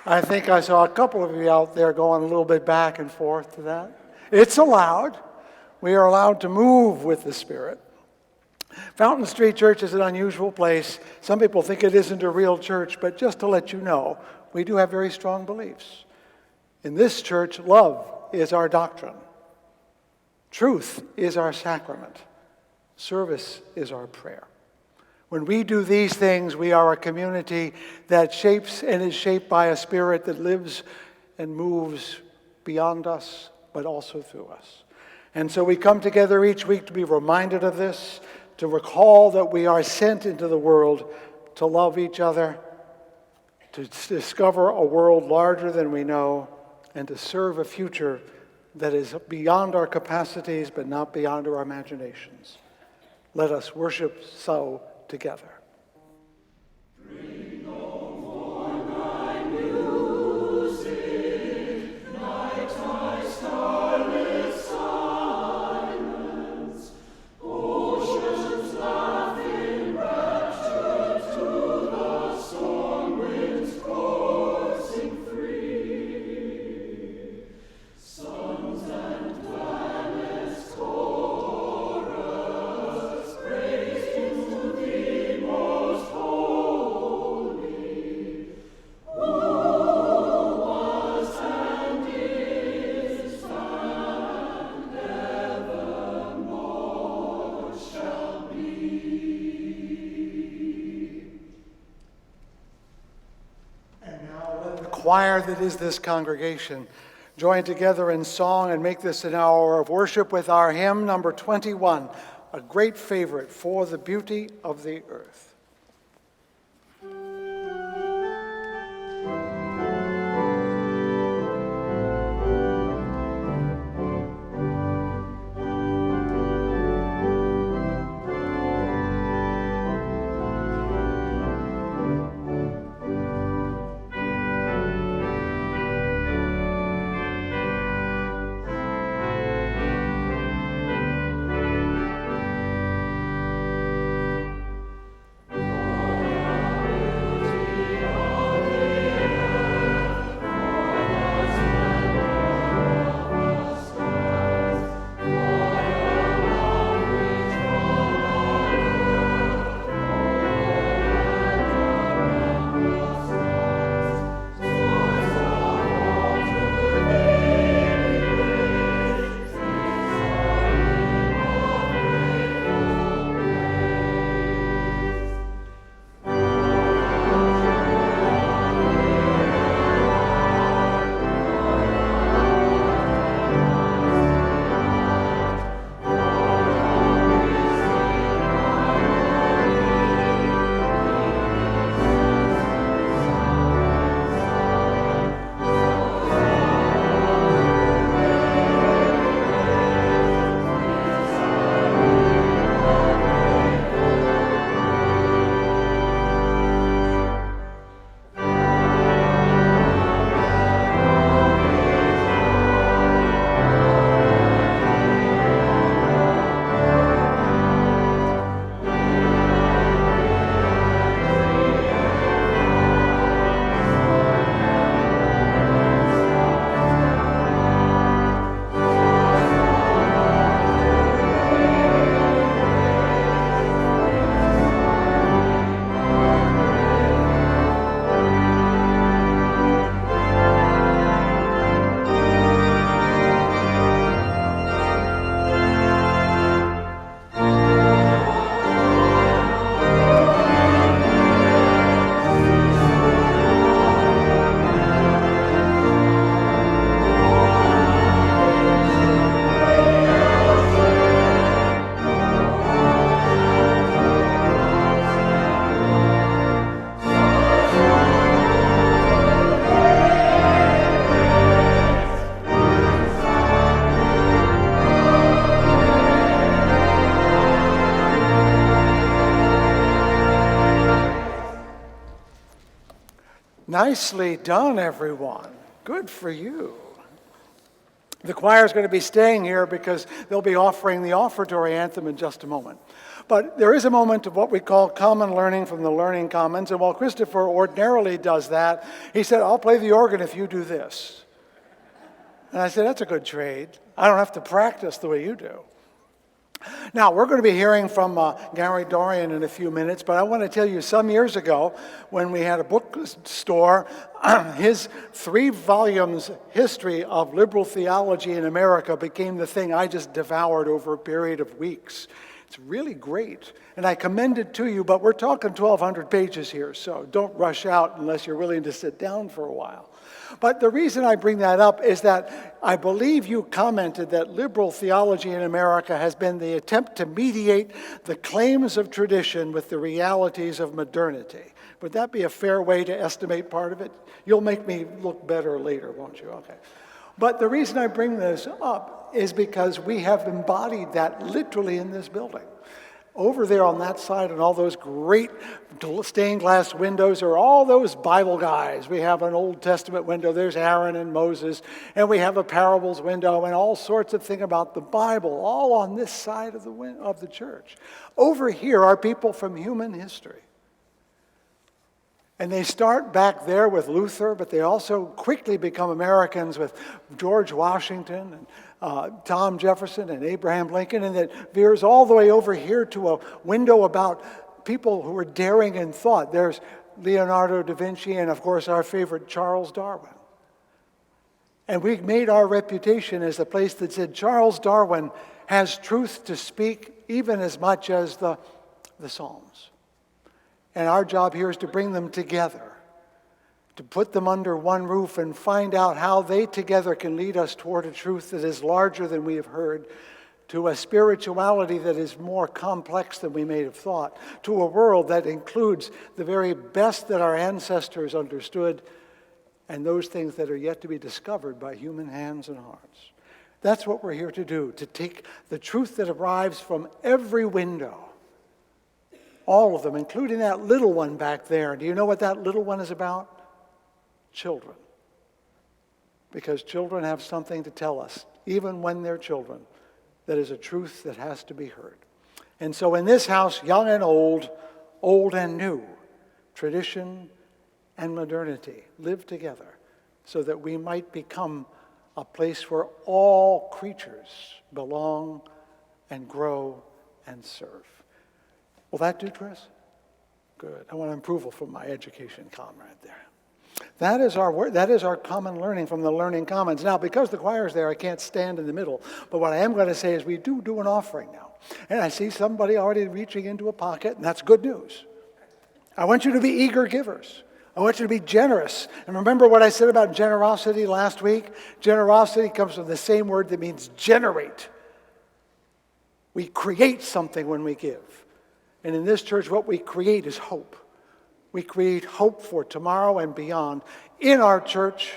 I think I saw a couple of you out there going a little bit back and forth to that. It's allowed. We are allowed to move with the Spirit. Fountain Street Church is an unusual place. Some people think it isn't a real church, but just to let you know, we do have very strong beliefs. In this church, love is our doctrine. Truth is our sacrament. Service is our prayer. When we do these things, we are a community that shapes and is shaped by a Spirit that lives and moves beyond us, but also through us. And so we come together each week to be reminded of this, to recall that we are sent into the world to love each other, to discover a world larger than we know, and to serve a future that is beyond our capacities, but not beyond our imaginations. Let us worship so together. Choir that is this congregation, join together in song and make this an hour of worship with our hymn number 21, a great favorite, For the Beauty of the Earth. Nicely done, everyone. Good for you. The choir is going to be staying here because they'll be offering the offertory anthem in just a moment. But there is a moment of what we call common learning from the Learning Commons. And while Christopher ordinarily does that, he said, I'll play the organ if you do this. And I said, that's a good trade. I don't have to practice the way you do. Now, we're going to be hearing from Gary Dorrien in a few minutes, but I want to tell you some years ago when we had a bookstore, his 3 volumes history of liberal theology in America became the thing I just devoured over a period of weeks. It's really great, and I commend it to you, but we're talking 1,200 pages here, so don't rush out unless you're willing to sit down for a while. But the reason I bring that up is that I believe you commented that liberal theology in America has been the attempt to mediate the claims of tradition with the realities of modernity. Would that be a fair way to estimate part of it? You'll make me look better later, won't you? Okay. But the reason I bring this up is because we have embodied that literally in this building. Over there on that side and all those great stained glass windows are all those Bible guys. We have an Old Testament window. There's Aaron and Moses. And we have a parables window and all sorts of things about the Bible, all on this side of the church. Over here are people from human history. And they start back there with Luther, but they also quickly become Americans with George Washington and Tom Jefferson and Abraham Lincoln, and that veers all the way over here to a window about people who were daring in thought. There's Leonardo da Vinci and, of course, our favorite Charles Darwin. And we made our reputation as a place that said Charles Darwin has truth to speak even as much as the Psalms. And our job here is to bring them together, to put them under one roof and find out how they together can lead us toward a truth that is larger than we have heard, to a spirituality that is more complex than we may have thought, to a world that includes the very best that our ancestors understood and those things that are yet to be discovered by human hands and hearts. That's what we're here to do, to take the truth that arrives from every window, all of them, including that little one back there. Do you know what that little one is about? Children. Because children have something to tell us, even when they're children, that is a truth that has to be heard. And so in this house, young and old, old and new, tradition and modernity live together so that we might become a place where all creatures belong and grow and serve. Will that do, Chris? Good. I want approval from my education comrade there. That is our common learning from the Learning Commons. Now, because the choir's there, I can't stand in the middle. But what I am going to say is we do an offering now. And I see somebody already reaching into a pocket, and that's good news. I want you to be eager givers. I want you to be generous. And remember what I said about generosity last week? Generosity comes from the same word that means generate. We create something when we give. And in this church, what we create is hope. We create hope for tomorrow and beyond in our church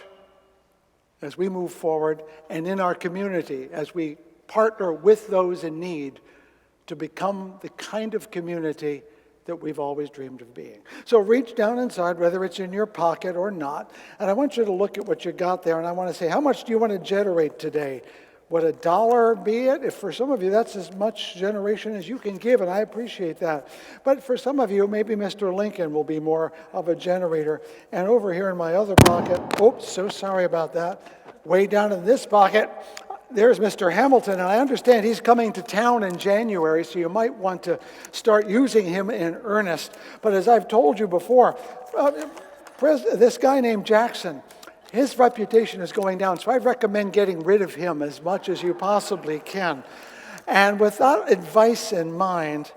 as we move forward and in our community as we partner with those in need to become the kind of community that we've always dreamed of being. So reach down inside, whether it's in your pocket or not, and I want you to look at what you got there, and I want to say, how much do you want to generate today? Would $1 be it? If for some of you, that's as much generation as you can give, and I appreciate that. But for some of you, maybe Mr. Lincoln will be more of a generator. And over here in my other pocket, oops, so sorry about that. Way down in this pocket, there's Mr. Hamilton, and I understand he's coming to town in January, so you might want to start using him in earnest. But as I've told you before, this guy named Jackson, his reputation is going down, so I recommend getting rid of him as much as you possibly can. And with that advice in mind,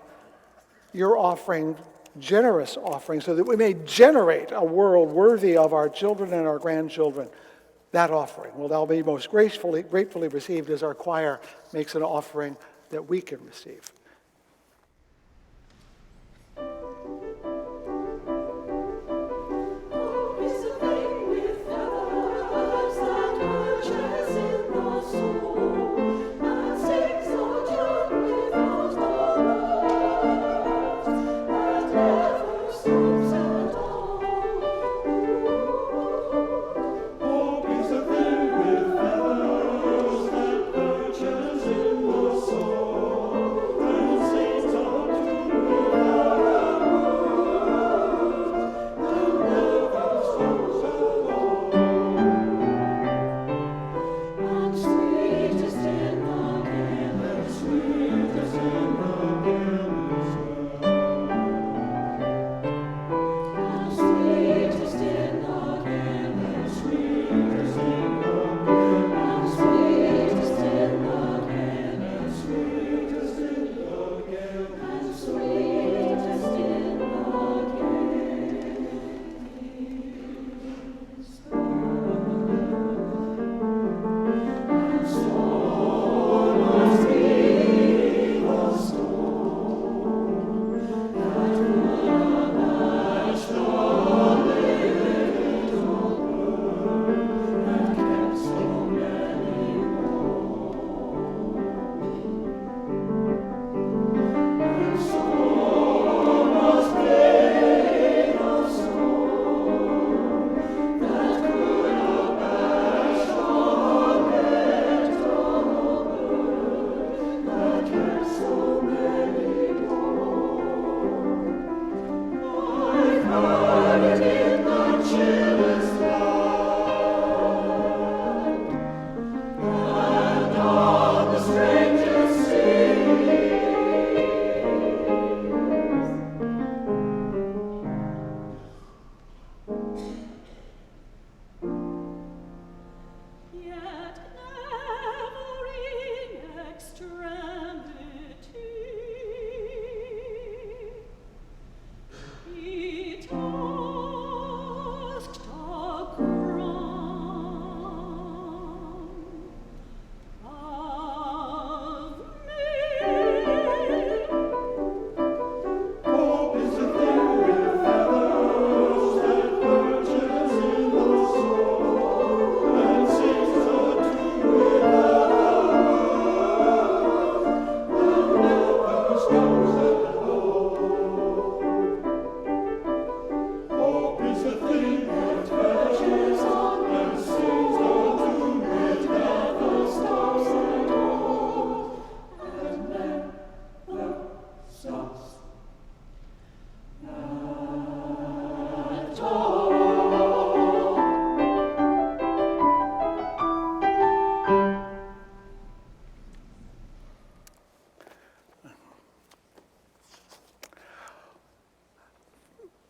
you're offering generous offerings so that we may generate a world worthy of our children and our grandchildren. That offering will now be most gratefully received as our choir makes an offering that we can receive.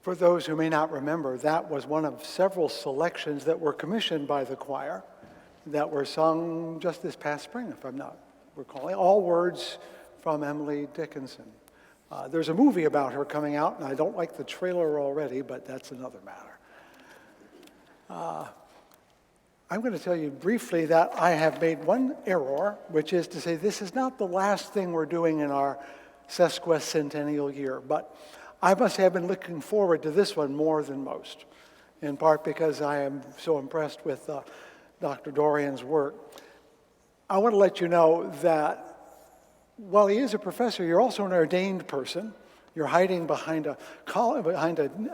For those who may not remember, that was one of several selections that were commissioned by the choir that were sung just this past spring, if I'm not recalling. All words from Emily Dickinson. There's a movie about her coming out, and I don't like the trailer already, but that's another matter. I'm going to tell you briefly that I have made one error, which is to say this is not the last thing we're doing in our sesquicentennial year, but I must have been looking forward to this one more than most, in part because I am so impressed with Dr. Dorrien's work. I want to let you know that while he is a professor, you're also an ordained person. You're hiding behind a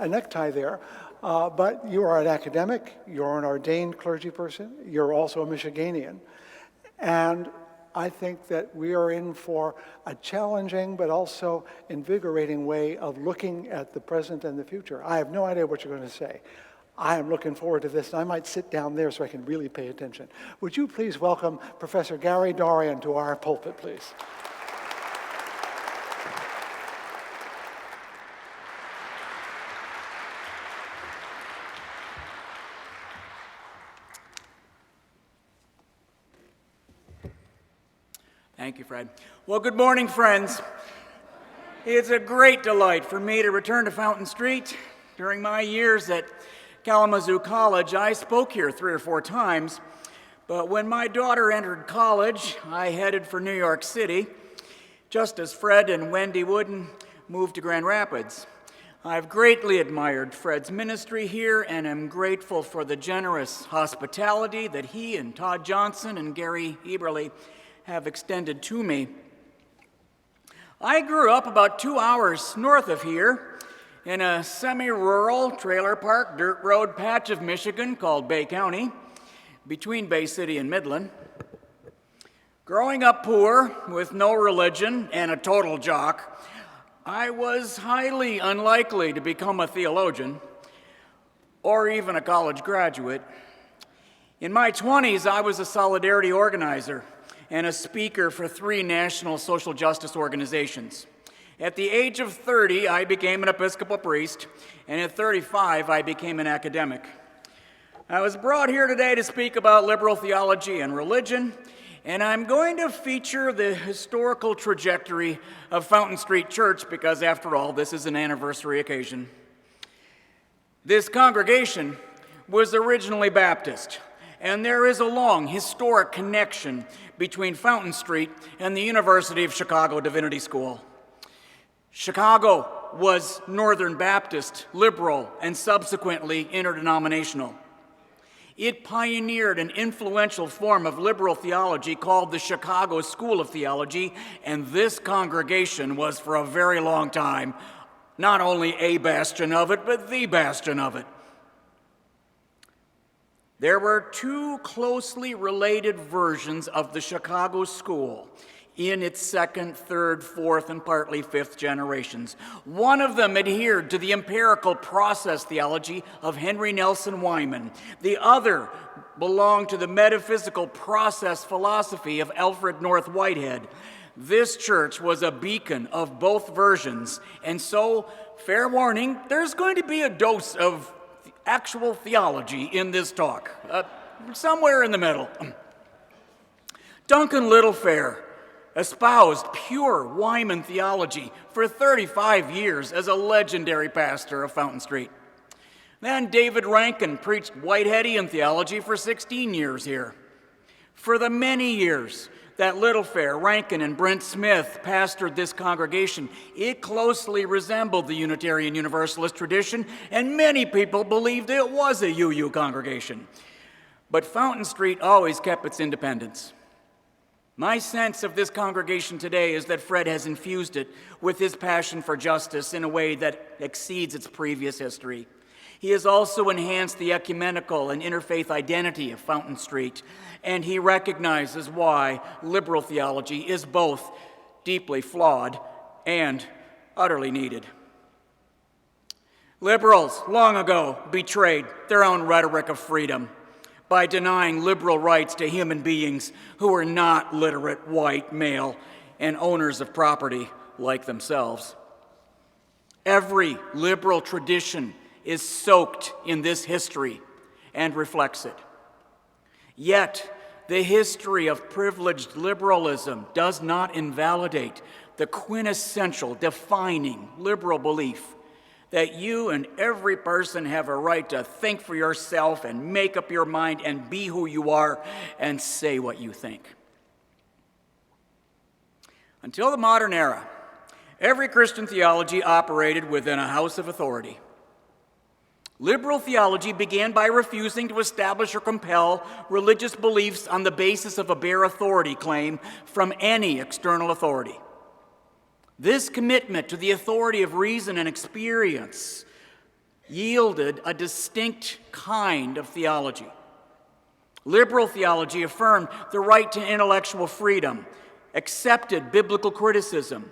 necktie there, but you are an academic, you're an ordained clergy person, you're also a Michiganian. And I think that we are in for a challenging but also invigorating way of looking at the present and the future. I have no idea what you're going to say. I am looking forward to this, and I might sit down there so I can really pay attention. Would you please welcome Professor Gary Dorrien to our pulpit, please? Thank you, Fred. Well, good morning, friends. It's a great delight for me to return to Fountain Street. During my years at Kalamazoo College, I spoke here 3 or 4 times, but when my daughter entered college, I headed for New York City, just as Fred and Wendy Wooden moved to Grand Rapids. I've greatly admired Fred's ministry here and am grateful for the generous hospitality that he and Todd Johnson and Gary Eberly have extended to me. I grew up about 2 hours north of here in a semi-rural trailer park dirt road patch of Michigan called Bay County, between Bay City and Midland. Growing up poor, with no religion and a total jock, I was highly unlikely to become a theologian or even a college graduate. In my 20s, I was a solidarity organizer and a speaker for 3 national social justice organizations. At the age of 30, I became an Episcopal priest, and at 35, I became an academic. I was brought here today to speak about liberal theology and religion, and I'm going to feature the historical trajectory of Fountain Street Church because, after all, this is an anniversary occasion. This congregation was originally Baptist, and there is a long historic connection between Fountain Street and the University of Chicago Divinity School. Chicago was Northern Baptist, liberal, and subsequently interdenominational. It pioneered an influential form of liberal theology called the Chicago School of Theology, and this congregation was for a very long time not only a bastion of it, but the bastion of it. There were 2 closely related versions of the Chicago School in its 2nd, 3rd, 4th, and partly 5th generations. One of them adhered to the empirical process theology of Henry Nelson Wyman. The other belonged to the metaphysical process philosophy of Alfred North Whitehead. This church was a beacon of both versions, and so, fair warning, there's going to be a dose of actual theology in this talk, somewhere in the middle. Duncan Littlefair espoused pure Wyman theology for 35 years as a legendary pastor of Fountain Street. Then David Rankin preached Whiteheadian theology for 16 years here. For the many years that Littlefair, Rankin, and Brent Smith pastored this congregation, it closely resembled the Unitarian Universalist tradition, and many people believed it was a UU congregation. But Fountain Street always kept its independence. My sense of this congregation today is that Fred has infused it with his passion for justice in a way that exceeds its previous history. He has also enhanced the ecumenical and interfaith identity of Fountain Street, and he recognizes why liberal theology is both deeply flawed and utterly needed. Liberals long ago betrayed their own rhetoric of freedom by denying liberal rights to human beings who are not literate, white, male, and owners of property like themselves. Every liberal tradition is soaked in this history and reflects it. Yet, the history of privileged liberalism does not invalidate the quintessential, defining liberal belief that you and every person have a right to think for yourself and make up your mind and be who you are and say what you think. Until the modern era, every Christian theology operated within a house of authority. Liberal theology began by refusing to establish or compel religious beliefs on the basis of a bare authority claim from any external authority. This commitment to the authority of reason and experience yielded a distinct kind of theology. Liberal theology affirmed the right to intellectual freedom, accepted biblical criticism,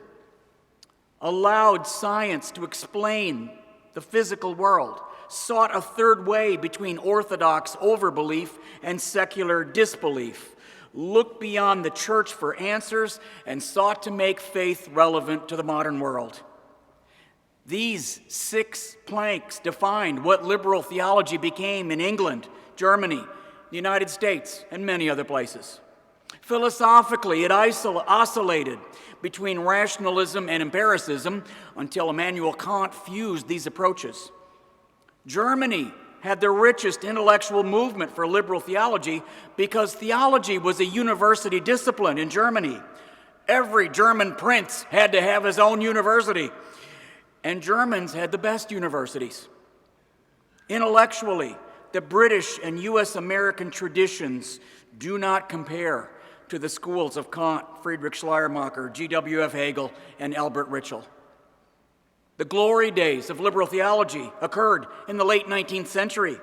allowed science to explain the physical world, sought a third way between orthodox overbelief and secular disbelief, looked beyond the church for answers, and sought to make faith relevant to the modern world. These 6 planks defined what liberal theology became in England, Germany, the United States, and many other places. Philosophically, it oscillated between rationalism and empiricism until Immanuel Kant fused these approaches. Germany had the richest intellectual movement for liberal theology because theology was a university discipline in Germany. Every German prince had to have his own university, and Germans had the best universities. Intellectually, the British and U.S. American traditions do not compare to the schools of Kant, Friedrich Schleiermacher, G.W.F. Hegel, and Albert Ritschl. The glory days of liberal theology occurred in the late 19th century,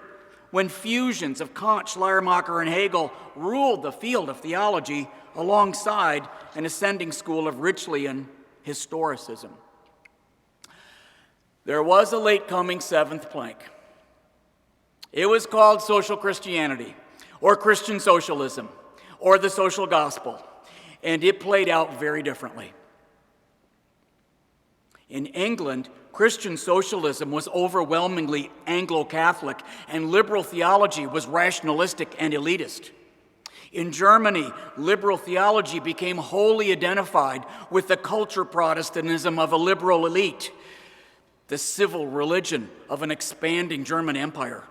when fusions of Kant, Schleiermacher, and Hegel ruled the field of theology alongside an ascending school of Ritschlian historicism. There was a late-coming 7th plank. It was called social Christianity, or Christian socialism, or the social gospel, and it played out very differently. In England, Christian socialism was overwhelmingly Anglo-Catholic, and liberal theology was rationalistic and elitist. In Germany, liberal theology became wholly identified with the culture Protestantism of a liberal elite, the civil religion of an expanding German empire.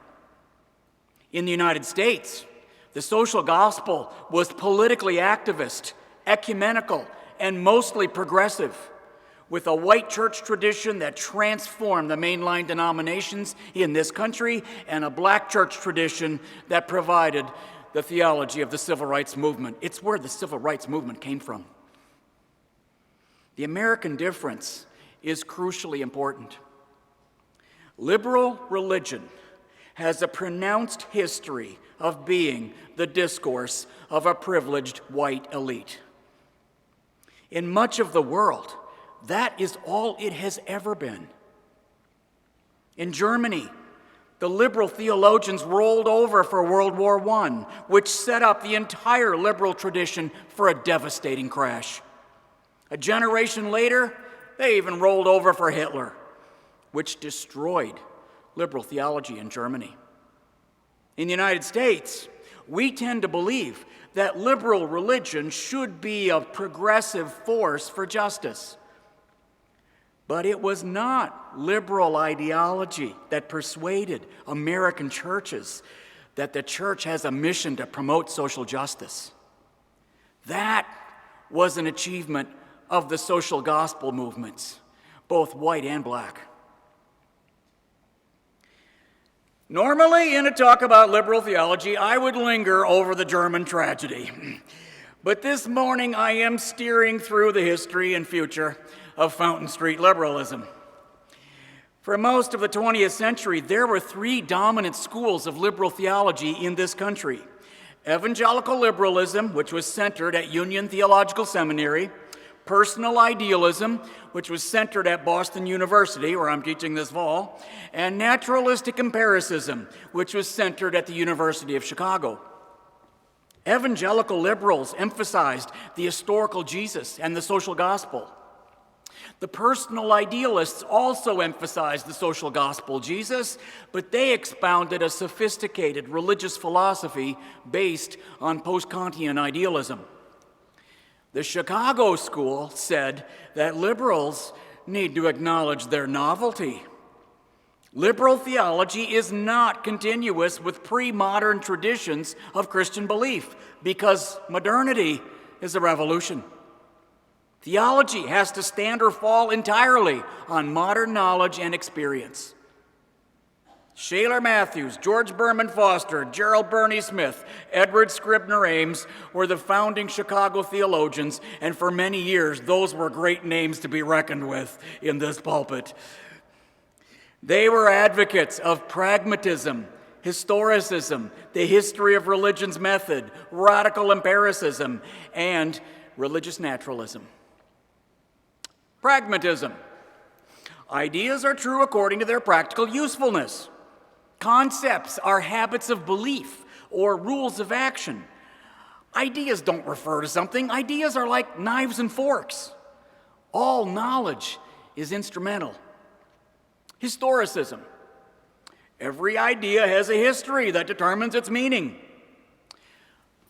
In the United States, the social gospel was politically activist, ecumenical, and mostly progressive, with a white church tradition that transformed the mainline denominations in this country and a black church tradition that provided the theology of the civil rights movement. It's where the civil rights movement came from. The American difference is crucially important. Liberal religion has a pronounced history of being the discourse of a privileged white elite. In much of the world, that is all it has ever been. In Germany, the liberal theologians rolled over for World War I, which set up the entire liberal tradition for a devastating crash. A generation later, they even rolled over for Hitler, which destroyed liberal theology in Germany. In the United States, we tend to believe that liberal religion should be a progressive force for justice. But it was not liberal ideology that persuaded American churches that the church has a mission to promote social justice. That was an achievement of the social gospel movements, both white and black. Normally, in a talk about liberal theology, I would linger over the German tragedy. But this morning, I am steering through the history and future of Fountain Street liberalism. For most of the 20th century, there were 3 dominant schools of liberal theology in this country. Evangelical liberalism, which was centered at Union Theological Seminary, personal idealism, which was centered at Boston University, where I'm teaching this fall, and naturalistic empiricism, which was centered at the University of Chicago. Evangelical liberals emphasized the historical Jesus and the social gospel. The personal idealists also emphasized the social gospel Jesus, but they expounded a sophisticated religious philosophy based on post-Kantian idealism. The Chicago school said that liberals need to acknowledge their novelty. Liberal theology is not continuous with pre-modern traditions of Christian belief because modernity is a revolution. Theology has to stand or fall entirely on modern knowledge and experience. Shaler Matthews, George Berman Foster, Gerald Burney Smith, Edward Scribner Ames were the founding Chicago theologians, and for many years those were great names to be reckoned with in this pulpit. They were advocates of pragmatism, historicism, the history of religion's method, radical empiricism, and religious naturalism. Pragmatism. Ideas are true according to their practical usefulness. Concepts are habits of belief or rules of action. Ideas don't refer to something. Ideas are like knives and forks. All knowledge is instrumental. Historicism. Every idea has a history that determines its meaning.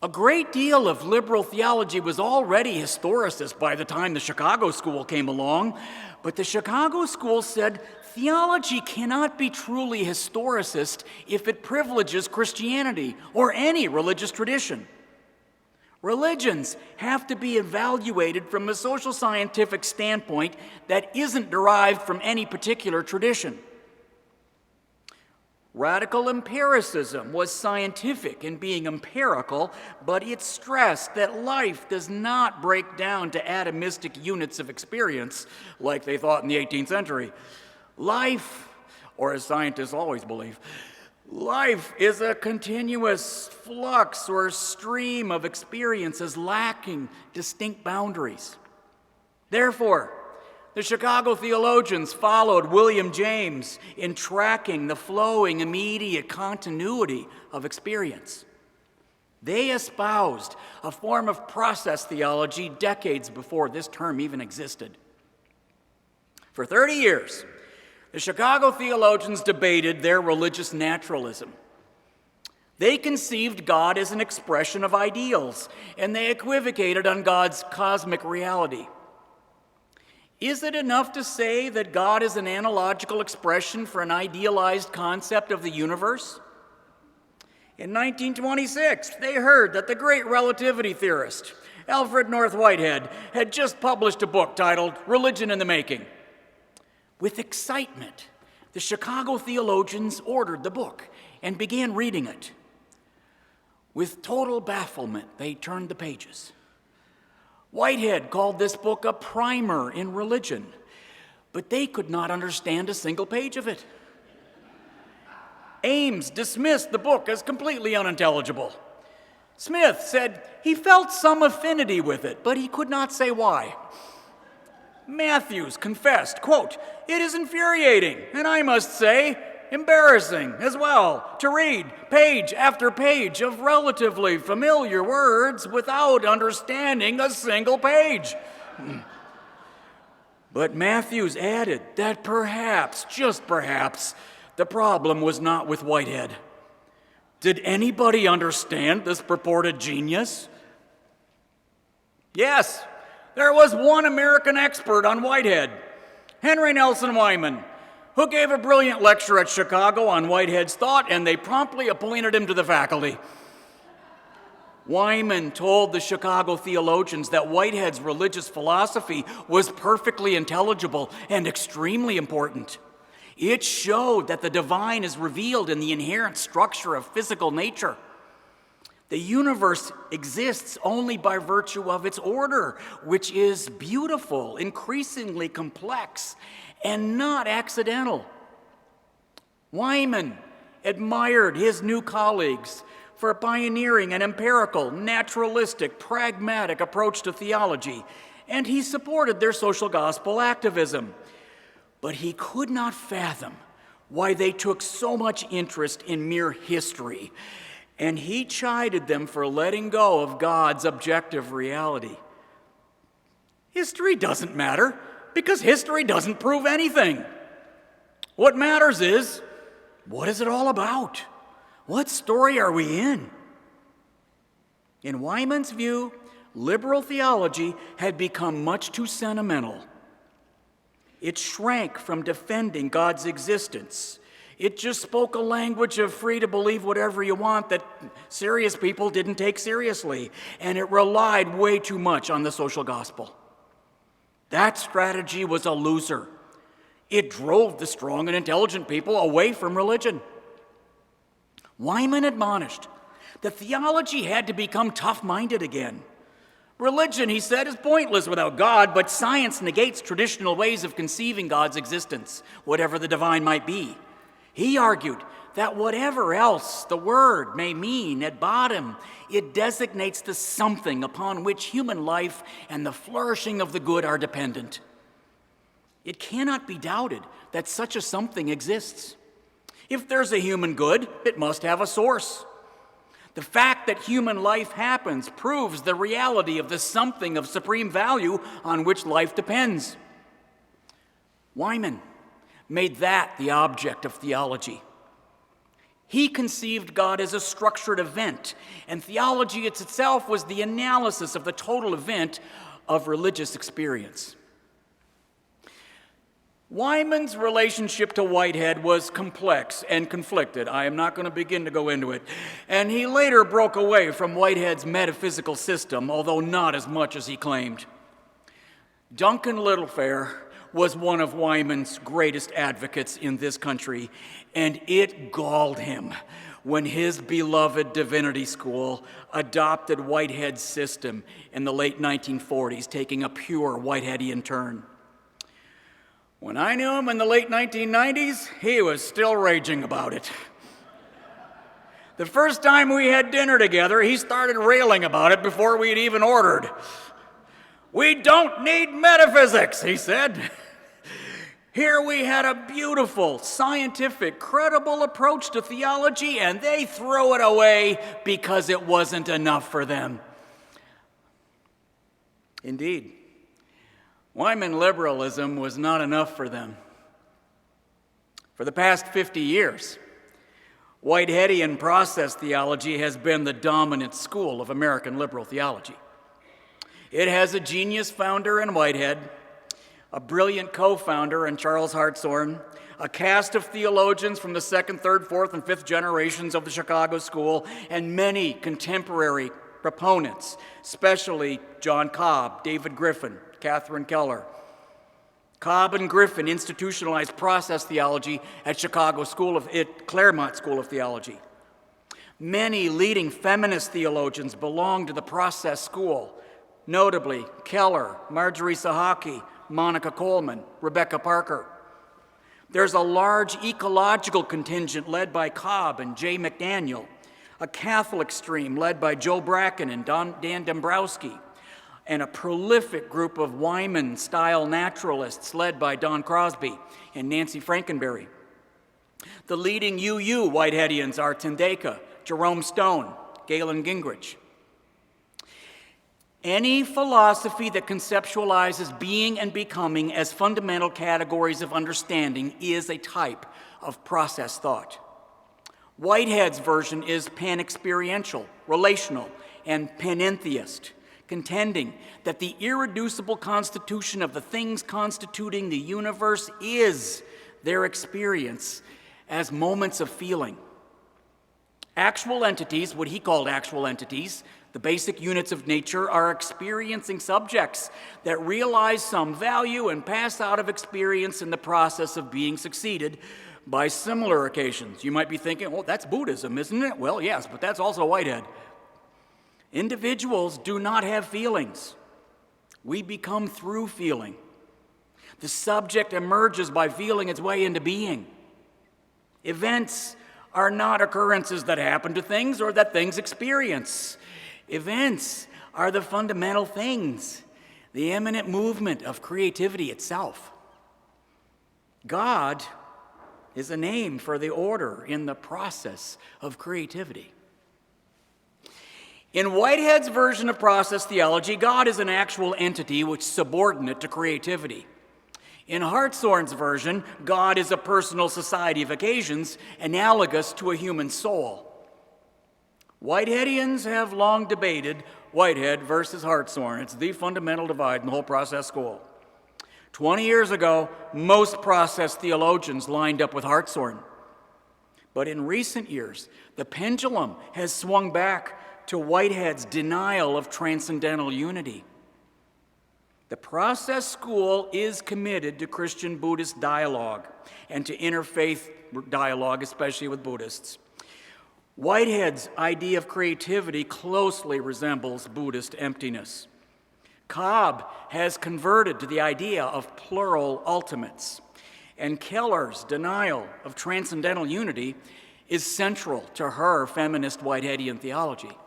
A great deal of liberal theology was already historicist by the time the Chicago School came along, but the Chicago School said theology cannot be truly historicist if it privileges Christianity or any religious tradition. Religions have to be evaluated from a social scientific standpoint that isn't derived from any particular tradition. Radical empiricism was scientific in being empirical, but it stressed that life does not break down to atomistic units of experience like they thought in the 18th century. Life, or as scientists always believe, life is a continuous flux or stream of experiences lacking distinct boundaries. Therefore, the Chicago theologians followed William James in tracking the flowing, immediate continuity of experience. They espoused a form of process theology decades before this term even existed. For 30 years, the Chicago theologians debated their religious naturalism. They conceived God as an expression of ideals, and they equivocated on God's cosmic reality. Is it enough to say that God is an analogical expression for an idealized concept of the universe? In 1926, they heard that the great relativity theorist, Alfred North Whitehead, had just published a book titled Religion in the Making. With excitement, the Chicago theologians ordered the book and began reading it. With total bafflement, they turned the pages. Whitehead called this book a primer in religion, but they could not understand a single page of it. Ames dismissed the book as completely unintelligible. Smith said he felt some affinity with it, but he could not say why. Matthews confessed, quote, "It is infuriating, and I must say, embarrassing as well, to read page after page of relatively familiar words without understanding a single page." But Matthews added that perhaps, just perhaps, the problem was not with Whitehead. Did anybody understand this purported genius? Yes, there was one American expert on Whitehead, Henry Nelson Wyman, who gave a brilliant lecture at Chicago on Whitehead's thought, and they promptly appointed him to the faculty. Wyman told the Chicago theologians that Whitehead's religious philosophy was perfectly intelligible and extremely important. It showed that the divine is revealed in the inherent structure of physical nature. The universe exists only by virtue of its order, which is beautiful, increasingly complex, and not accidental. Wyman admired his new colleagues for pioneering an empirical, naturalistic, pragmatic approach to theology, and he supported their social gospel activism. But he could not fathom why they took so much interest in mere history, and he chided them for letting go of God's objective reality. History doesn't matter because history doesn't prove anything. What matters is, what is it all about? What story are we in? In Wyman's view, liberal theology had become much too sentimental. It shrank from defending God's existence. It just spoke a language of free to believe whatever you want that serious people didn't take seriously, and it relied way too much on the social gospel. That strategy was a loser. It drove the strong and intelligent people away from religion. Wyman admonished that theology had to become tough-minded again. Religion, he said, is pointless without God, but science negates traditional ways of conceiving God's existence, whatever the divine might be. He argued that whatever else the word may mean, at bottom, it designates the something upon which human life and the flourishing of the good are dependent. It cannot be doubted that such a something exists. If there's a human good, it must have a source. The fact that human life happens proves the reality of the something of supreme value on which life depends. Wyman made that the object of theology. He conceived God as a structured event, and theology itself was the analysis of the total event of religious experience. Wyman's relationship to Whitehead was complex and conflicted. I am not going to begin to go into it. And he later broke away from Whitehead's metaphysical system, although not as much as he claimed. Duncan Littlefair was one of Wyman's greatest advocates in this country, and it galled him when his beloved divinity school adopted Whitehead's system in the late 1940s, taking a pure Whiteheadian turn. When I knew him in the late 1990s, he was still raging about it. The first time we had dinner together, he started railing about it before we'd even ordered. "We don't need metaphysics," he said. Here we had a beautiful, scientific, credible approach to theology, and they threw it away because it wasn't enough for them. Indeed, Wyman liberalism was not enough for them. For the past 50 years, Whiteheadian process theology has been the dominant school of American liberal theology. It has a genius founder in Whitehead, a brilliant co-founder in Charles Hartshorne, a cast of theologians from the second, third, fourth, and fifth generations of the Chicago School, and many contemporary proponents, especially John Cobb, David Griffin, Catherine Keller. Cobb and Griffin institutionalized process theology at Claremont School of Theology. Many leading feminist theologians belong to the process school, notably Keller, Marjorie Sahaki, Monica Coleman, Rebecca Parker. There's a large ecological contingent led by Cobb and Jay McDaniel, a Catholic stream led by Joe Bracken and Dan Dombrowski, and a prolific group of Wyman-style naturalists led by Don Crosby and Nancy Frankenberry. The leading UU Whiteheadians are Tindaka, Jerome Stone, Galen Gingrich. Any philosophy that conceptualizes being and becoming as fundamental categories of understanding is a type of process thought. Whitehead's version is pan-experiential, relational, and panentheist, contending that the irreducible constitution of the things constituting the universe is their experience as moments of feeling. Actual entities, what he called actual entities, the basic units of nature, are experiencing subjects that realize some value and pass out of experience in the process of being succeeded by similar occasions. You might be thinking, well, that's Buddhism, isn't it? Well, yes, but that's also Whitehead. Individuals do not have feelings. We become through feeling. The subject emerges by feeling its way into being. Events are not occurrences that happen to things or that things experience. Events are the fundamental things, the immanent movement of creativity itself. God is a name for the order in the process of creativity. In Whitehead's version of process theology, God is an actual entity which is subordinate to creativity. In Hartshorne's version, God is a personal society of occasions analogous to a human soul. Whiteheadians have long debated Whitehead versus Hartshorne. It's the fundamental divide in the whole process school. 20 years ago, most process theologians lined up with Hartshorne. But in recent years, the pendulum has swung back to Whitehead's denial of transcendental unity. The process school is committed to Christian-Buddhist dialogue and to interfaith dialogue, especially with Buddhists. Whitehead's idea of creativity closely resembles Buddhist emptiness. Cobb has converted to the idea of plural ultimates, and Keller's denial of transcendental unity is central to her feminist Whiteheadian theology.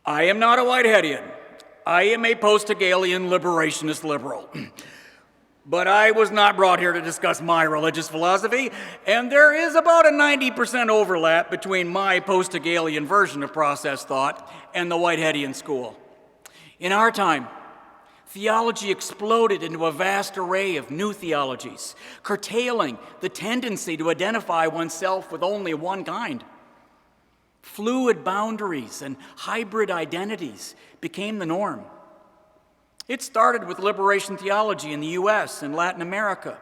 I am not a Whiteheadian. I am a post-Hegelian liberationist liberal. But I was not brought here to discuss my religious philosophy, and there is about a 90% overlap between my post-Hegelian version of process thought and the Whiteheadian school. In our time, theology exploded into a vast array of new theologies, curtailing the tendency to identify oneself with only one kind. Fluid boundaries and hybrid identities became the norm. It started with liberation theology in the U.S. and Latin America,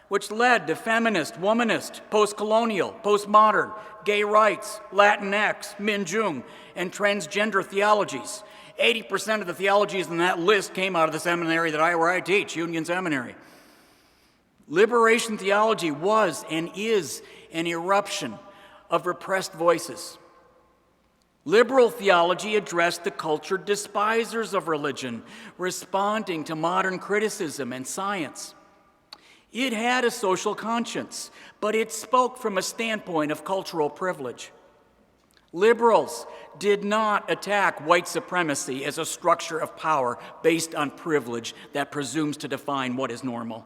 which led to feminist, womanist, post-colonial, postmodern, gay rights, Latinx, Minjung, and transgender theologies. 80% of the theologies in that list came out of the seminary where I teach, Union Seminary. Liberation theology was and is an eruption of repressed voices. Liberal theology addressed the cultured despisers of religion, responding to modern criticism and science. It had a social conscience, but it spoke from a standpoint of cultural privilege. Liberals did not attack white supremacy as a structure of power based on privilege that presumes to define what is normal.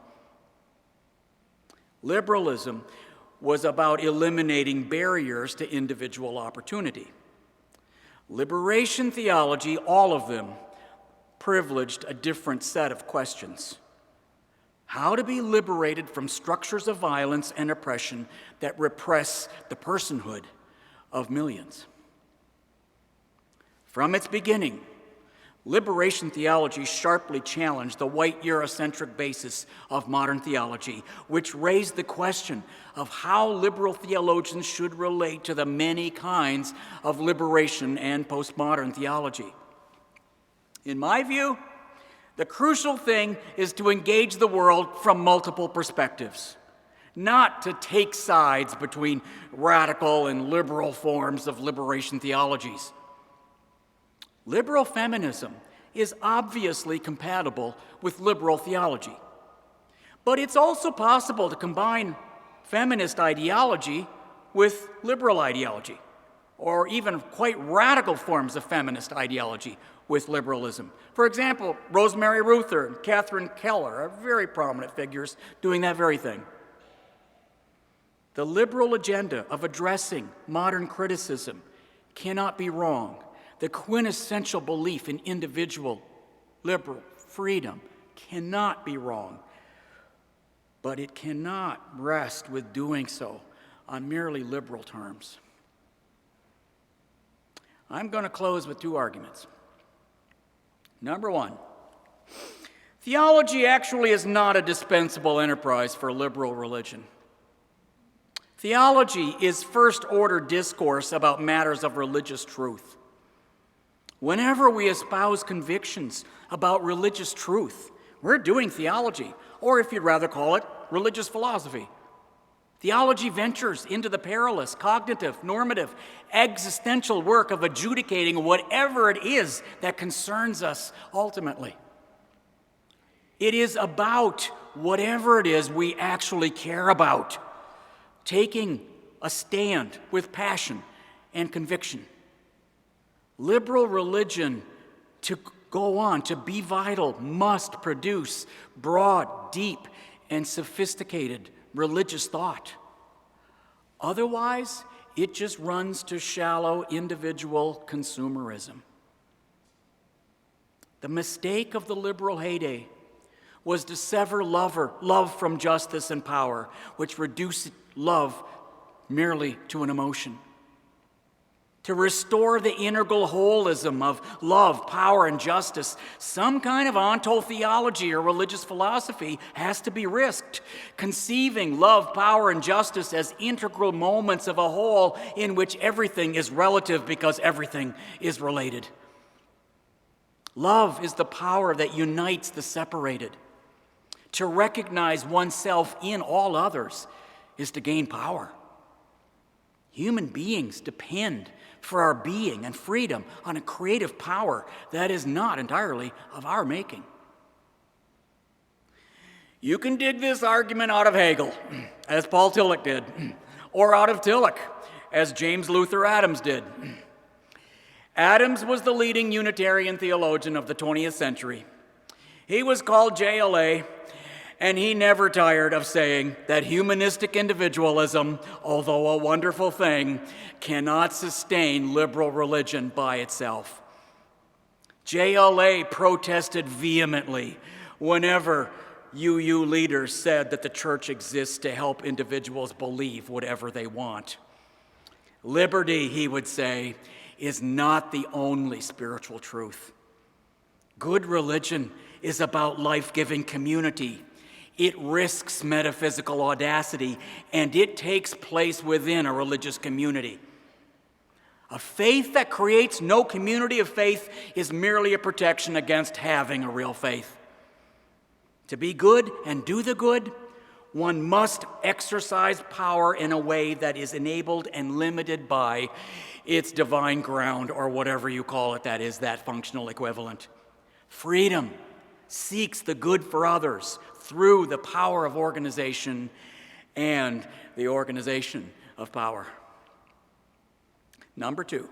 Liberalism was about eliminating barriers to individual opportunity. Liberation theology, all of them, privileged a different set of questions. How to be liberated from structures of violence and oppression that repress the personhood of millions. From its beginning, liberation theology sharply challenged the white Eurocentric basis of modern theology, which raised the question of how liberal theologians should relate to the many kinds of liberation and postmodern theology. In my view, the crucial thing is to engage the world from multiple perspectives, not to take sides between radical and liberal forms of liberation theologies. Liberal feminism is obviously compatible with liberal theology, but it's also possible to combine feminist ideology with liberal ideology, or even quite radical forms of feminist ideology with liberalism. For example, Rosemary Ruther and Catherine Keller are very prominent figures doing that very thing. The liberal agenda of addressing modern criticism cannot be wrong. The quintessential belief in individual liberal freedom cannot be wrong, but it cannot rest with doing so on merely liberal terms. I'm going to close with two arguments. Number one, theology actually is not a dispensable enterprise for liberal religion. Theology is first-order discourse about matters of religious truth. Whenever we espouse convictions about religious truth, we're doing theology, or if you'd rather call it, religious philosophy. Theology ventures into the perilous, cognitive, normative, existential work of adjudicating whatever it is that concerns us ultimately. It is about whatever it is we actually care about, taking a stand with passion and conviction. Liberal religion, to go on, to be vital, must produce broad, deep, and sophisticated religious thought. Otherwise, it just runs to shallow individual consumerism. The mistake of the liberal heyday was to sever love from justice and power, which reduced love merely to an emotion. To restore the integral holism of love, power, and justice, some kind of ontotheology or religious philosophy has to be risked, conceiving love, power, and justice as integral moments of a whole in which everything is relative because everything is related. Love is the power that unites the separated. To recognize oneself in all others is to gain power. Human beings depend for our being and freedom on a creative power that is not entirely of our making. You can dig this argument out of Hegel, as Paul Tillich did, or out of Tillich, as James Luther Adams did. Adams was the leading Unitarian theologian of the 20th century. He was called JLA, and he never tired of saying that humanistic individualism, although a wonderful thing, cannot sustain liberal religion by itself. JLA protested vehemently whenever UU leaders said that the church exists to help individuals believe whatever they want. Liberty, he would say, is not the only spiritual truth. Good religion is about life-giving community. It risks metaphysical audacity, and it takes place within a religious community. A faith that creates no community of faith is merely a protection against having a real faith. To be good and do the good, one must exercise power in a way that is enabled and limited by its divine ground, or whatever you call it, that is that functional equivalent. Freedom seeks the good for others through the power of organization and the organization of power. Number 2,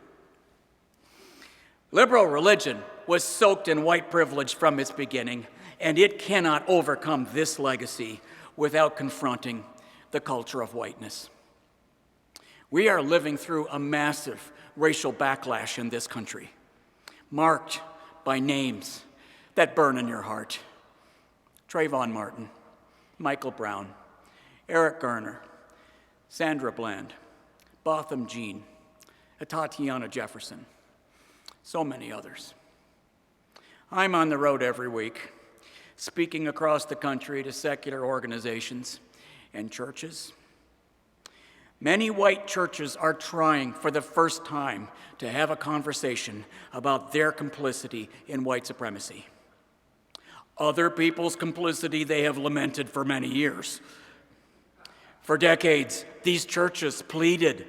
liberal religion was soaked in white privilege from its beginning, and it cannot overcome this legacy without confronting the culture of whiteness. We are living through a massive racial backlash in this country, marked by names that burn in your heart. Trayvon Martin, Michael Brown, Eric Garner, Sandra Bland, Botham Jean, Tatiana Jefferson, so many others. I'm on the road every week, speaking across the country to secular organizations and churches. Many white churches are trying for the first time to have a conversation about their complicity in white supremacy. Other people's complicity they have lamented for many years. For decades, these churches pleaded,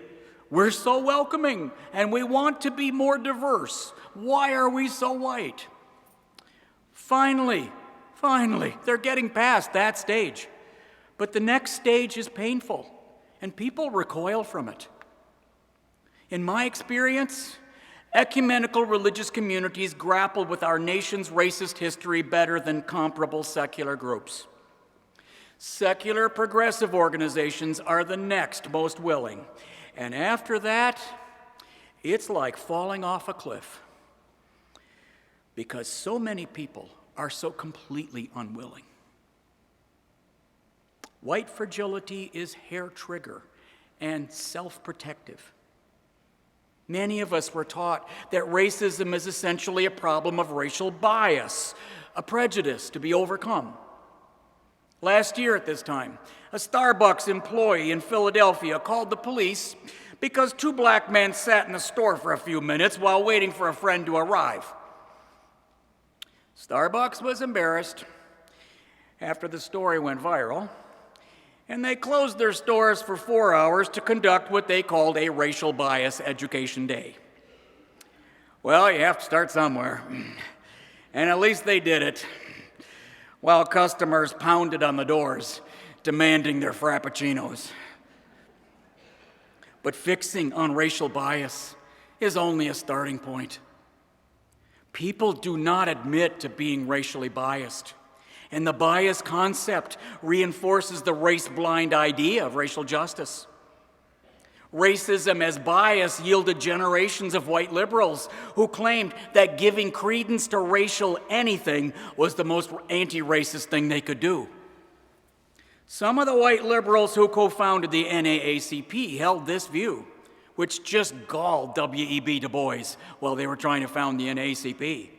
"We're so welcoming and we want to be more diverse. Why are we so white?" Finally, they're getting past that stage. But the next stage is painful, and people recoil from it. In my experience, ecumenical religious communities grapple with our nation's racist history better than comparable secular groups. Secular progressive organizations are the next most willing, and after that, it's like falling off a cliff, because so many people are so completely unwilling. White fragility is hair trigger and self-protective. Many of us were taught that racism is essentially a problem of racial bias, a prejudice to be overcome. Last year at this time, a Starbucks employee in Philadelphia called the police because 2 black men sat in the store for a few minutes while waiting for a friend to arrive. Starbucks was embarrassed after the story went viral, and they closed their stores for 4 hours to conduct what they called a racial bias education day. Well, you have to start somewhere, and at least they did it, while customers pounded on the doors, demanding their frappuccinos. But fixing on racial bias is only a starting point. People do not admit to being racially biased. And the bias concept reinforces the race-blind idea of racial justice. Racism as bias yielded generations of white liberals who claimed that giving credence to racial anything was the most anti-racist thing they could do. Some of the white liberals who co-founded the NAACP held this view, which just galled W.E.B. Du Bois while they were trying to found the NAACP.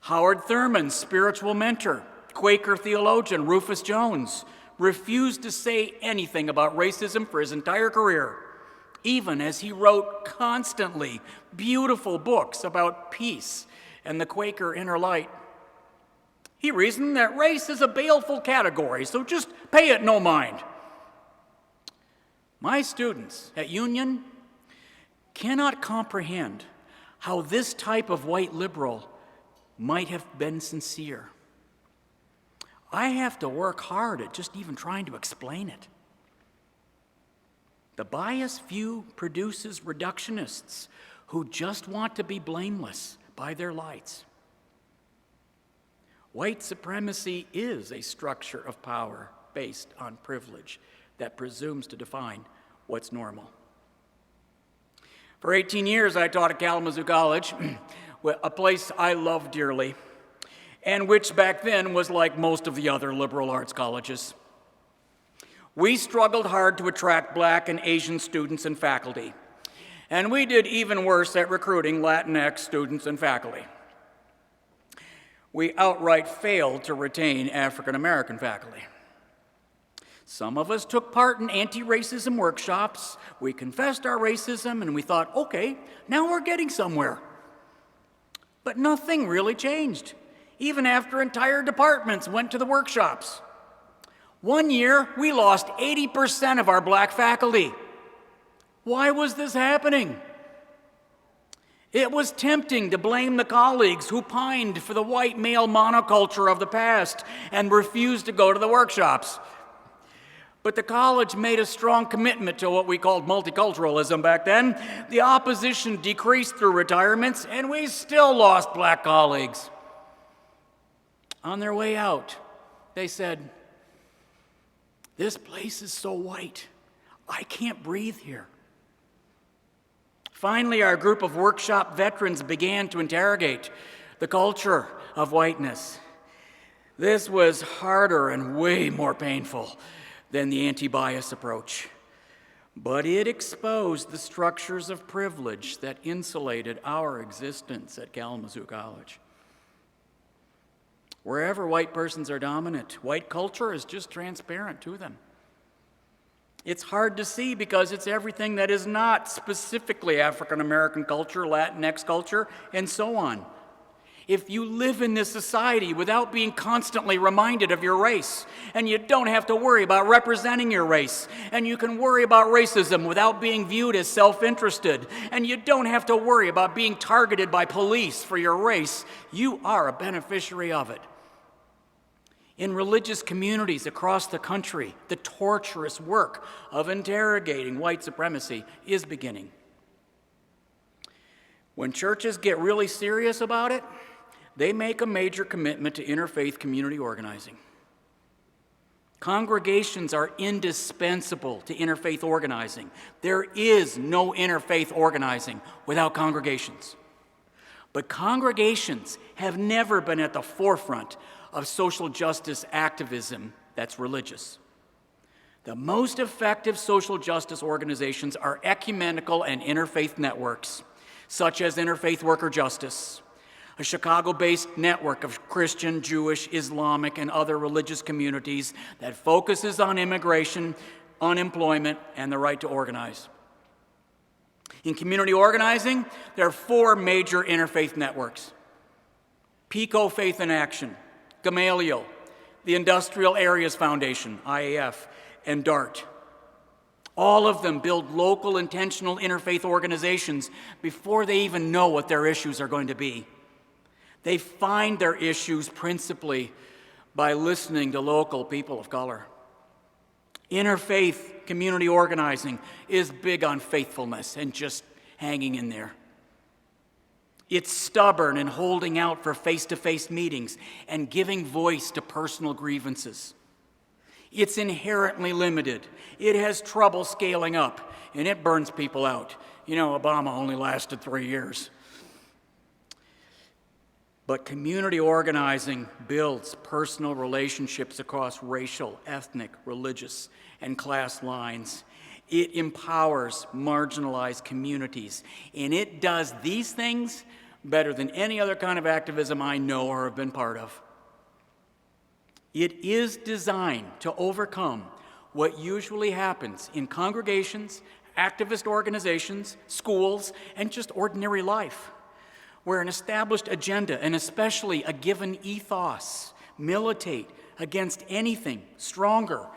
Howard Thurman's spiritual mentor, Quaker theologian Rufus Jones, refused to say anything about racism for his entire career, even as he wrote constantly beautiful books about peace and the Quaker inner light. He reasoned that race is a baleful category, so just pay it no mind. My students at Union cannot comprehend how this type of white liberal might have been sincere. I have to work hard at just even trying to explain it. The biased view produces reductionists who just want to be blameless by their lights. White supremacy is a structure of power based on privilege that presumes to define what's normal. For 18 years, I taught at Kalamazoo College, a place I love dearly, and which back then was like most of the other liberal arts colleges. We struggled hard to attract Black and Asian students and faculty, and we did even worse at recruiting Latinx students and faculty. We outright failed to retain African American faculty. Some of us took part in anti-racism workshops. We confessed our racism, and we thought, okay, now we're getting somewhere. But nothing really changed, even after entire departments went to the workshops. One year, we lost 80% of our Black faculty. Why was this happening? It was tempting to blame the colleagues who pined for the white male monoculture of the past and refused to go to the workshops. But the college made a strong commitment to what we called multiculturalism back then. The opposition decreased through retirements, and we still lost Black colleagues. On their way out, they said, "This place is so white, I can't breathe here." Finally, our group of workshop veterans began to interrogate the culture of whiteness. This was harder and way more painful than the anti-bias approach, but it exposed the structures of privilege that insulated our existence at Kalamazoo College. Wherever white persons are dominant, white culture is just transparent to them. It's hard to see because it's everything that is not specifically African American culture, Latinx culture, and so on. If you live in this society without being constantly reminded of your race, and you don't have to worry about representing your race, and you can worry about racism without being viewed as self-interested, and you don't have to worry about being targeted by police for your race, you are a beneficiary of it. In religious communities across the country, the torturous work of interrogating white supremacy is beginning. When churches get really serious about it, they make a major commitment to interfaith community organizing. Congregations are indispensable to interfaith organizing. There is no interfaith organizing without congregations. But congregations have never been at the forefront of social justice activism that's religious. The most effective social justice organizations are ecumenical and interfaith networks, such as Interfaith Worker Justice, a Chicago-based network of Christian, Jewish, Islamic, and other religious communities that focuses on immigration, unemployment, and the right to organize. In community organizing, there are 4 major interfaith networks: PICO Faith in Action, Gamaliel, the Industrial Areas Foundation, IAF, and DART. All of them build local intentional interfaith organizations before they even know what their issues are going to be. They find their issues principally by listening to local people of color. Interfaith community organizing is big on faithfulness and just hanging in there. It's stubborn in holding out for face-to-face meetings and giving voice to personal grievances. It's inherently limited. It has trouble scaling up, and it burns people out. You know, Obama only lasted 3 years. But community organizing builds personal relationships across racial, ethnic, religious, and class lines. It empowers marginalized communities, and it does these things better than any other kind of activism I know or have been part of. It is designed to overcome what usually happens in congregations, activist organizations, schools, and just ordinary life, where an established agenda, and especially a given ethos, militate against anything stronger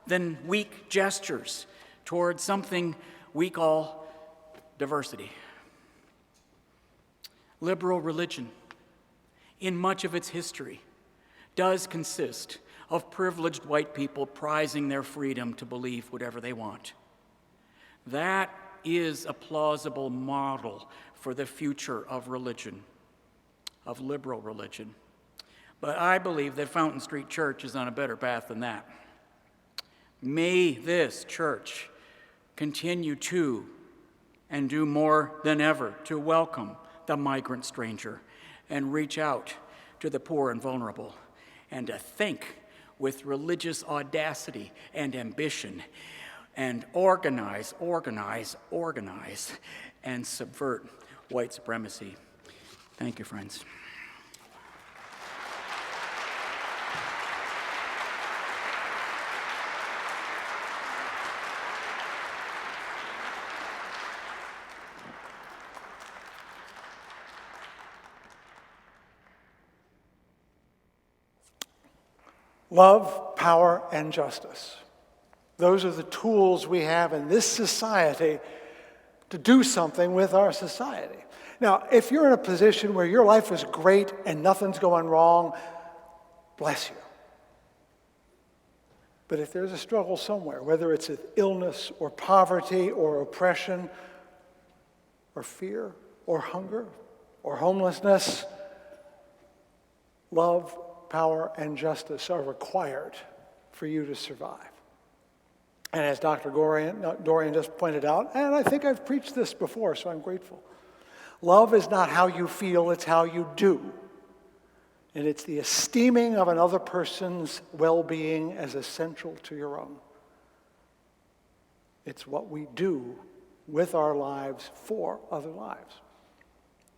than weak gestures towards something we call diversity. Liberal religion, in much of its history, does consist of privileged white people prizing their freedom to believe whatever they want. That is a plausible model for the future of religion, of liberal religion. But I believe that Fountain Street Church is on a better path than that. May this church continue to and do more than ever to welcome the migrant stranger and reach out to the poor and vulnerable, and to think with religious audacity and ambition, and organize, and subvert white supremacy. Thank you, friends. Love, power, and justice. Those are the tools we have in this society to do something with our society. Now, if you're in a position where your life is great and nothing's going wrong, bless you. But if there's a struggle somewhere, whether it's with illness or poverty or oppression or fear or hunger or homelessness, love, power, and justice are required for you to survive. And as Dr. Dorrien just pointed out, and I think I've preached this before, so I'm grateful, love is not how you feel, it's how you do. And it's the esteeming of another person's well-being as essential to your own. It's what we do with our lives for other lives.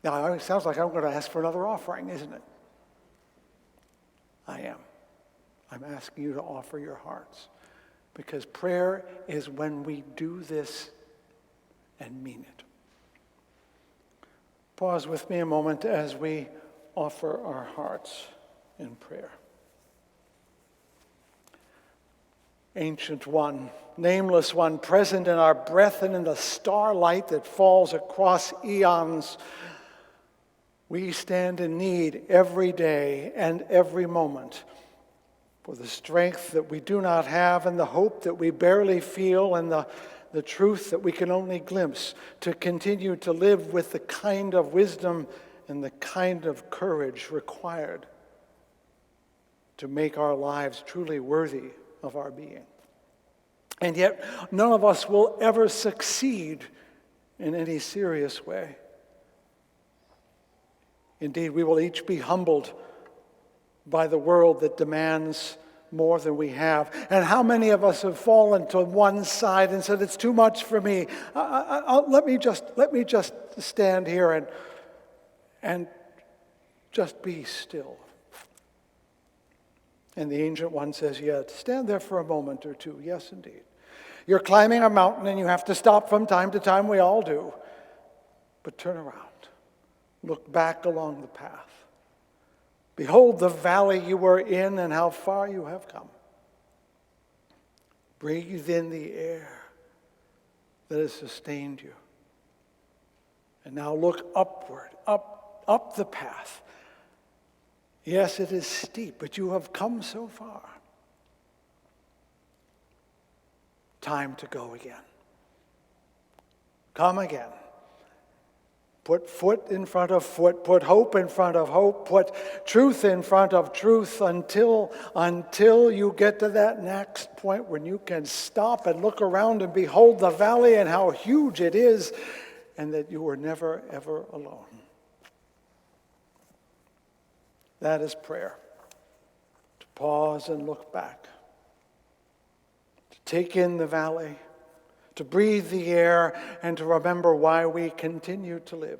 Now, it sounds like I'm going to ask for another offering, isn't it? I am. I'm asking you to offer your hearts, because prayer is when we do this and mean it. Pause with me a moment as we offer our hearts in prayer. Ancient One, nameless One, present in our breath and in the starlight that falls across eons, we stand in need every day and every moment for the strength that we do not have and the hope that we barely feel and the truth that we can only glimpse, to continue to live with the kind of wisdom and the kind of courage required to make our lives truly worthy of our being. And yet, none of us will ever succeed in any serious way. Indeed, we will each be humbled by the world that demands more than we have. And how many of us have fallen to one side and said, it's too much for me. Let me just stand here and just be still. And the Ancient One says, yeah, stand there for a moment or two. Yes, indeed. You're climbing a mountain and you have to stop from time to time. We all do. But turn around. Look back along the path. Behold the valley you were in and how far you have come. Breathe in the air that has sustained you. And now look upward, up the path. Yes, it is steep, but you have come so far. Time to go again. Come again. Put foot in front of foot, put hope in front of hope, put truth in front of truth until you get to that next point when you can stop and look around and behold the valley and how huge it is, and that you were never, ever alone. That is prayer. To pause and look back. To take in the valley. To breathe the air and to remember why we continue to live.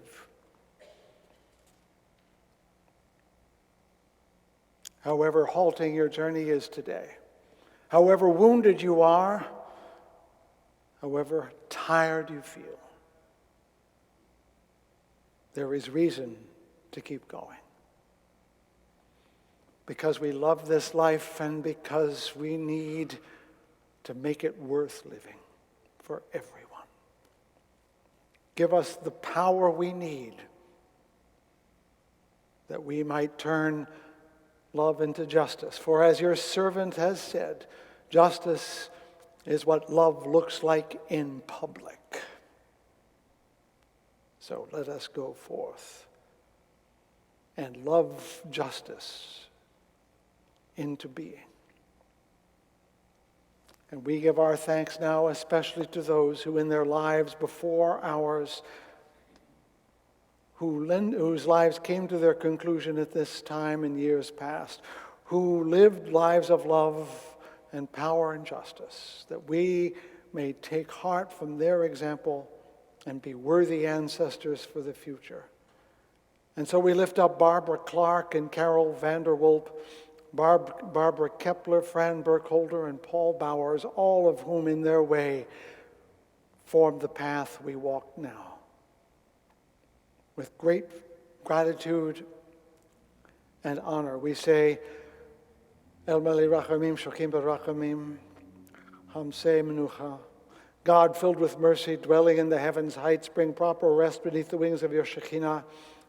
However halting your journey is today, however wounded you are, however tired you feel, there is reason to keep going. Because we love this life and because we need to make it worth living. For everyone. Give us the power we need that we might turn love into justice. For as your servant has said, justice is what love looks like in public. So let us go forth and love justice into being. And we give our thanks now especially to those who in their lives before ours, whose lives came to their conclusion at this time in years past, who lived lives of love and power and justice, that we may take heart from their example and be worthy ancestors for the future. And so we lift up Barbara Clark and Carol Vanderwolp, Barbara Kepler, Fran Burkholder, and Paul Bowers, all of whom in their way formed the path we walk now. With great gratitude and honor, we say, El Meli Rachamim, Shokim Barachamim, Hamsei Menucha. God, filled with mercy, dwelling in the heavens heights, bring proper rest beneath the wings of your Shekinah,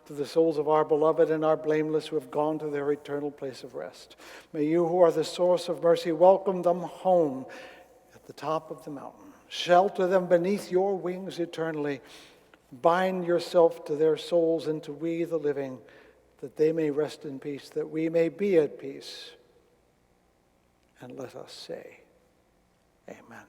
to the souls of our beloved and our blameless who have gone to their eternal place of rest. May you, who are the source of mercy, welcome them home at the top of the mountain. Shelter them beneath your wings eternally. Bind yourself to their souls and to we, the living, that they may rest in peace, that we may be at peace. And let us say, Amen.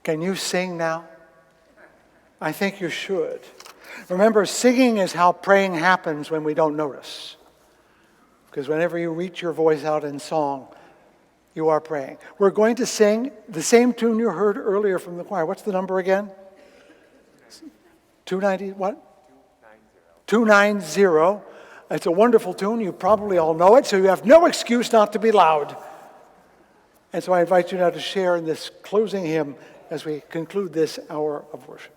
Can you sing now? I think you should. Remember, singing is how praying happens when we don't notice. Because whenever you reach your voice out in song, you are praying. We're going to sing the same tune you heard earlier from the choir. What's the number again? 290, what? 290. It's a wonderful tune. You probably all know it, so you have no excuse not to be loud. And so I invite you now to share in this closing hymn as we conclude this hour of worship.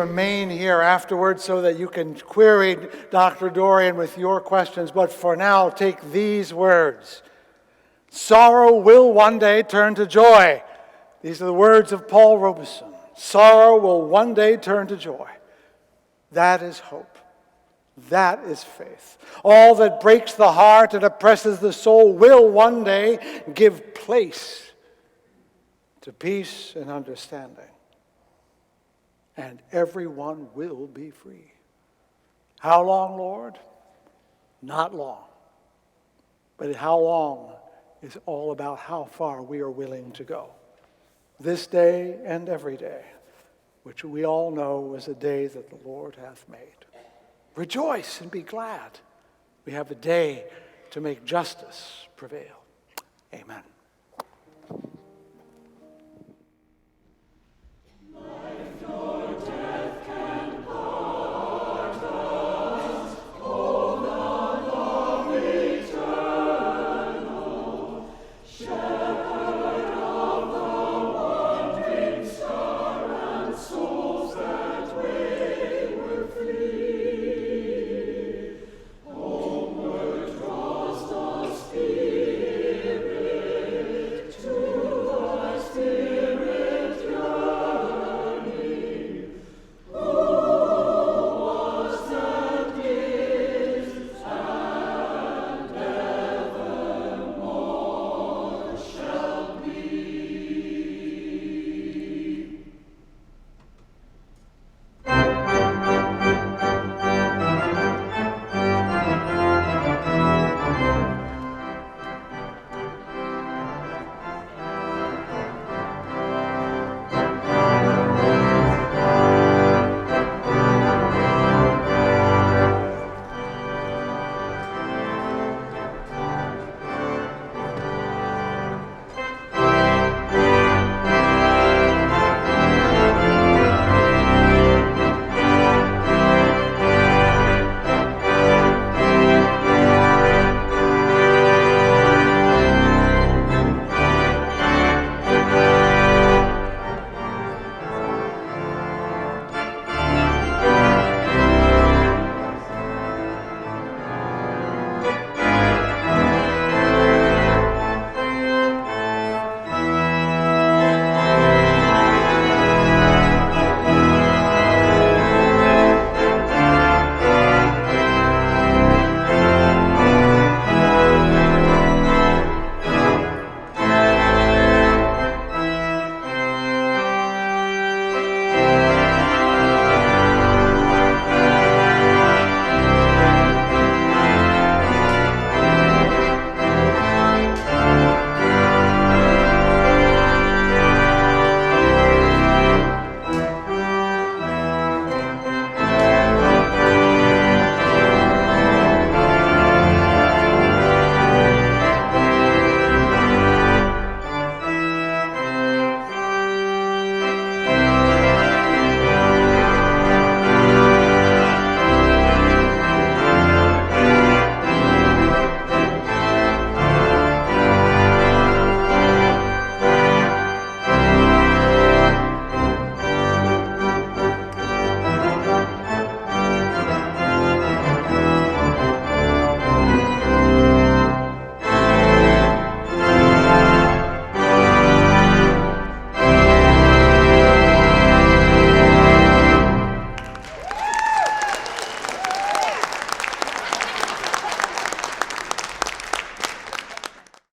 remain here afterwards so that you can query Dr. Dorrien with your questions. But for now, take these words. Sorrow will one day turn to joy. These are the words of Paul Robeson. Sorrow will one day turn to joy. That is hope. That is faith. All that breaks the heart and oppresses the soul will one day give place to peace and understanding. And everyone will be free. How long, Lord? Not long. But how long is all about how far we are willing to go. This day and every day, which we all know is a day that the Lord hath made. Rejoice and be glad. We have a day to make justice prevail. Amen.